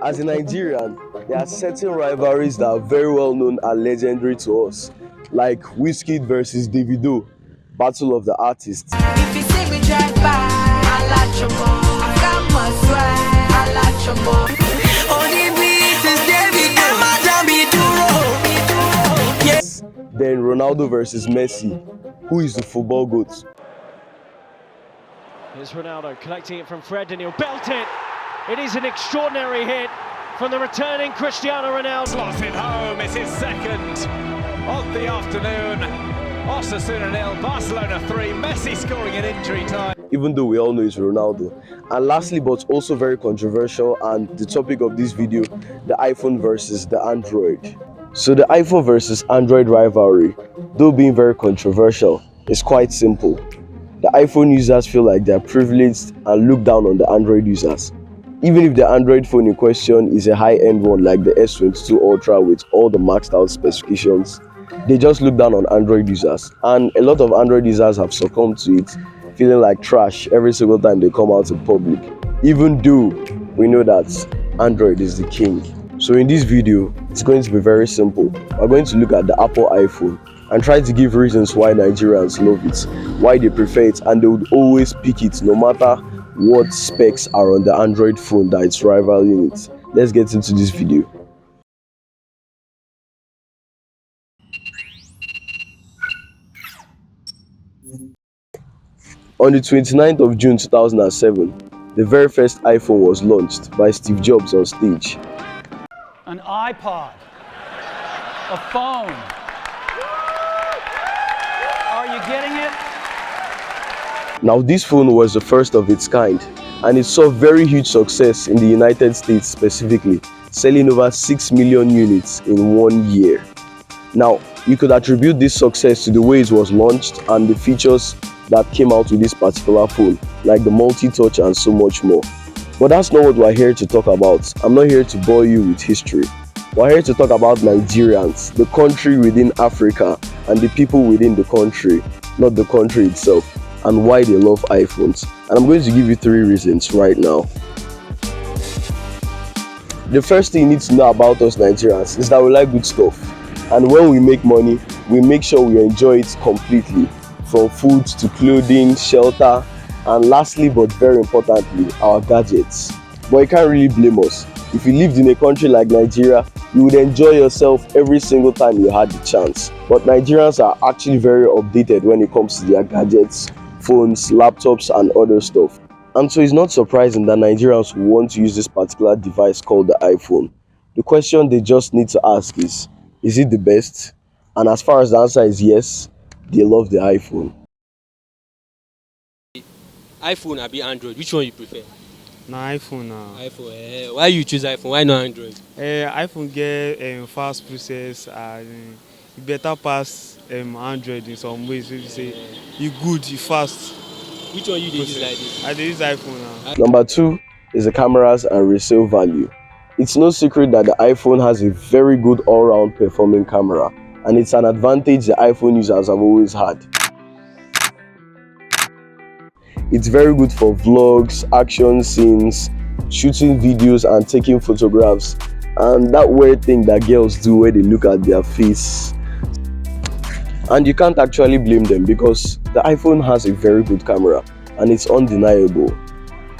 As a Nigerian, there are certain rivalries that are very well known and legendary to us, like Wizkid versus Davido, Battle of the Artists. If you see me drive by, I like your boy. I got my swag, I like your boy. Only beat is David, Yes. Then Ronaldo versus Messi, who is the football GOAT? Here's Ronaldo collecting it from Fred and he'll belt it. It is an extraordinary hit from the returning Cristiano Ronaldo. Slots it home, it's his second of the afternoon. Osasuna 0, Barcelona 3, Messi scoring in injury time. Even though we all know it's Ronaldo. And lastly, but also very controversial, and the topic of this video, the iPhone versus the Android. So the iPhone versus Android rivalry, though being very controversial, is quite simple. The iPhone users feel like they're privileged and look down on the Android users. Even if the Android phone in question is a high-end one like the S22 Ultra with all the maxed out specifications, they just look down on Android users. And a lot of Android users have succumbed to it, feeling like trash every single time they come out in public, even though we know that Android is the king. So in this video, it's going to be very simple. We're going to look at the Apple iPhone and try to give reasons why Nigerians love it, why they prefer it, and they would always pick it no matter what specs are on the Android phone that it's rivaling it. Let's get into this video. On the 29th of June 2007, the very first iPhone was launched by Steve Jobs on stage. An iPod, a phone. Are you getting it? Now this phone was the first of its kind, and it saw very huge success in the United States specifically, selling over 6 million units in 1 year. Now, you could attribute this success to the way it was launched and the features that came out with this particular phone, like the multi-touch and so much more. But that's not what we're here to talk about. I'm not here to bore you with history. We're here to talk about Nigerians, the country within Africa, and the people within the country, not the country itself, and why they love iPhones. And I'm going to give you 3 reasons right now. The first thing you need to know about us Nigerians is that we like good stuff. And when we make money, we make sure we enjoy it completely, from food to clothing, shelter, and lastly but very importantly, our gadgets. But you can't really blame us. If you lived in a country like Nigeria, you would enjoy yourself every single time you had the chance. But Nigerians are actually very updated when it comes to their gadgets, phones, laptops, and other stuff. And so it's not surprising that Nigerians want to use this particular device called the iPhone. The question they just need to ask is it the best? And as far as the answer is yes, they love the iPhone. iPhone or be Android, which one you prefer? Na iPhone now. iPhone, why you choose iPhone? Why not Android? iPhone get fast process and e better pass Android in some ways. So you say e good, e fast. Which one you dey use like this? I dey use iPhone now. Number 2 is the cameras and resale value. It's no secret that the iPhone has a very good all-round performing camera, and it's an advantage the iPhone users have always had. It's very good for vlogs, action scenes, shooting videos and taking photographs, and that weird thing that girls do where they look at their face. And you can't actually blame them because the iPhone has a very good camera and it's undeniable.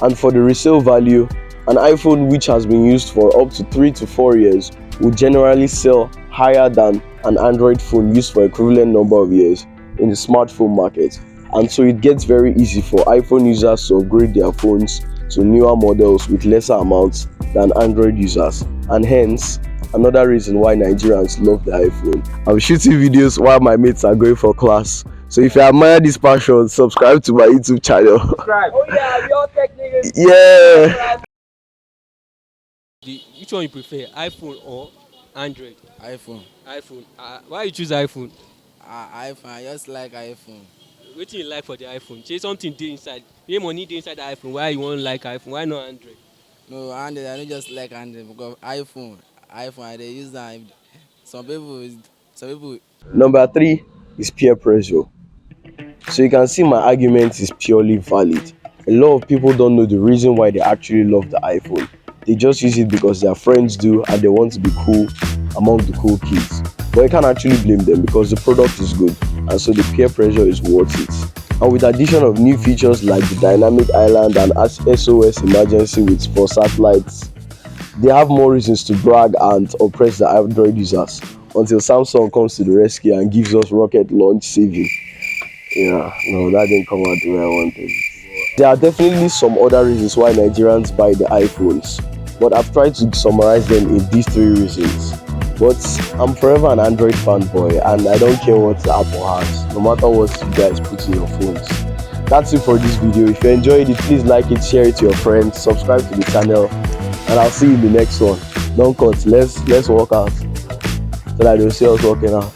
And for the resale value, an iPhone which has been used for up to 3 to 4 years will generally sell higher than an Android phone used for equivalent number of years in the smartphone market. And so it gets very easy for iPhone users to upgrade their phones to newer models with lesser amounts than Android users, and hence another reason why Nigerians love the iPhone. I'm shooting videos while my mates are going for class, so if you admire this passion, subscribe to my YouTube channel. Subscribe. Oh yeah, we all tech niggas. Yeah. Which one you prefer, iPhone or Android? iPhone. iPhone. Why you choose iPhone? iPhone. I just like iPhone. Wetin you like for the iPhone? Say something dey inside. Your money dey inside the iPhone. Why you wan like iPhone? Why not Android? No, Android. I don't just like Android because iPhone. I dey use that. Some people. Number 3 is peer pressure. So you can see my argument is purely valid. A lot of people don't know the reason why they actually love the iPhone. They just use it because their friends do and they want to be cool among the cool kids. But you can't actually blame them because the product is good and so the peer pressure is worth it. And with the addition of new features like the dynamic island and SOS emergency for satellites, they have more reasons to brag and oppress the Android users until Samsung comes to the rescue and gives us rocket launch saving. Yeah, no, that didn't come out the way I wanted. There are definitely some other reasons why Nigerians buy the iPhones, but I've tried to summarize them in these 3 reasons. But I'm forever an Android fanboy and I don't care what the Apple has, no matter what you guys put in your phones. That's it for this video. If you enjoyed it, please like it, share it to your friends, subscribe to the channel, and I'll see you in the next one. Don't cut, let's walk out so that they'll see us walking out.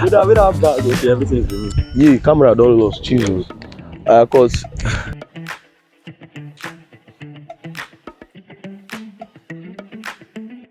We don't have that, okay, everything's good. Yeah, camera don't lose, Jesus. Cause